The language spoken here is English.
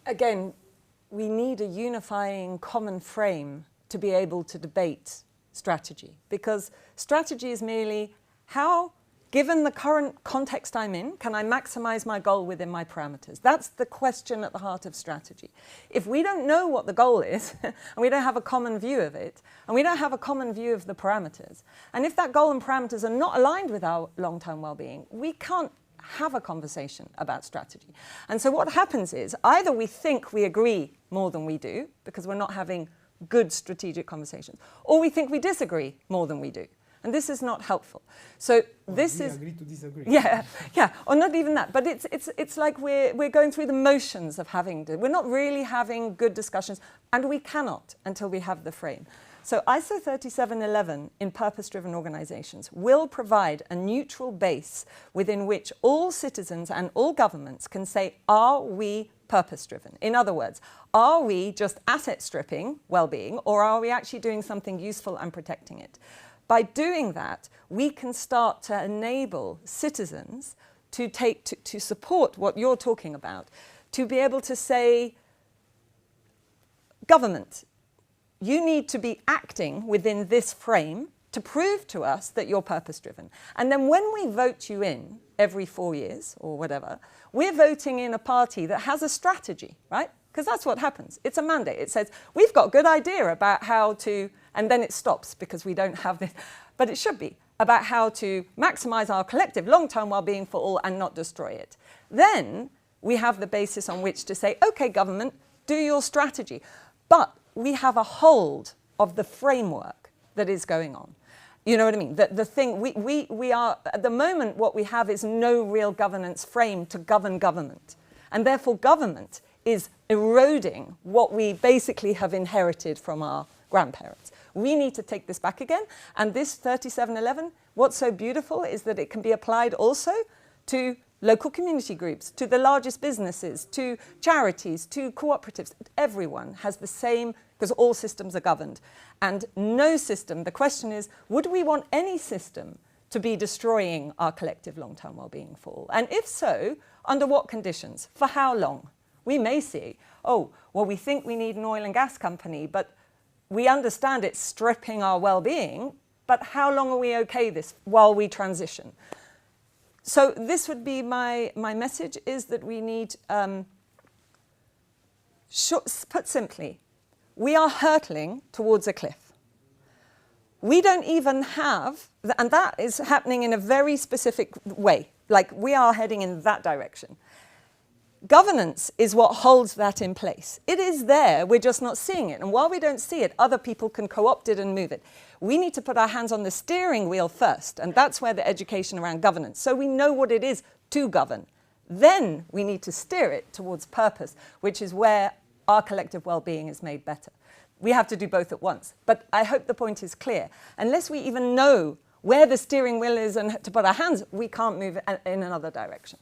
again, we need a unifying common frame to be able to debate strategy, because strategy is merely how, given the current context I'm in, can I maximize my goal within my parameters? That's the question at the heart of strategy. If we don't know what the goal is, and we don't have a common view of it, and we don't have a common view of the parameters, and if that goal and parameters are not aligned with our long-term well-being, we can't have a conversation about strategy. And so what happens is either we think we agree more than we do because we're not having good strategic conversations, or we think we disagree more than we do. And this is not helpful. So this is... agree to disagree. Yeah, yeah, or not even that. But it's like we're going through the motions of having to... We're not really having good discussions, and we cannot until we have the frame. So ISO 3711 in purpose-driven organizations will provide a neutral base within which all citizens and all governments can say, are we purpose-driven? In other words, are we just asset stripping well-being, or are we actually doing something useful and protecting it? By doing that, we can start to enable citizens to support what you're talking about, to be able to say, government, you need to be acting within this frame to prove to us that you're purpose-driven. And then when we vote you in every 4 years or whatever, we're voting in a party that has a strategy, right? Because that's what happens. It's a mandate. It says, we've got a good idea about how to, and then it stops because we don't have this, but it should be about how to maximize our collective long-term well-being for all and not destroy it. Then we have the basis on which to say, okay, government, do your strategy. But we have a hold of the framework that is going on. You know what I mean? The thing, we are, at the moment, what we have is no real governance frame to govern government. And therefore, government is eroding what we basically have inherited from our grandparents. We need to take this back again. And this 3711, what's so beautiful is that it can be applied also to local community groups, to the largest businesses, to charities, to cooperatives. Everyone has the same, because all systems are governed. And no system, the question is, would we want any system to be destroying our collective long-term well-being for all? And if so, under what conditions? For how long? We may see, oh, well, we think we need an oil and gas company, but we understand it's stripping our well-being, but how long are we okay this while we transition? So this would be my message, is that we need, put simply, we are hurtling towards a cliff. We don't even have, and that is happening in a very specific way, like we are heading in that direction. Governance is what holds that in place. It is there, we're just not seeing it. And while we don't see it, other people can co-opt it and move it. We need to put our hands on the steering wheel first, and that's where the education around governance. So we know what it is to govern. Then we need to steer it towards purpose, which is where our collective well-being is made better. We have to do both at once. But I hope the point is clear. Unless we even know where the steering wheel is and to put our hands, we can't move in another direction.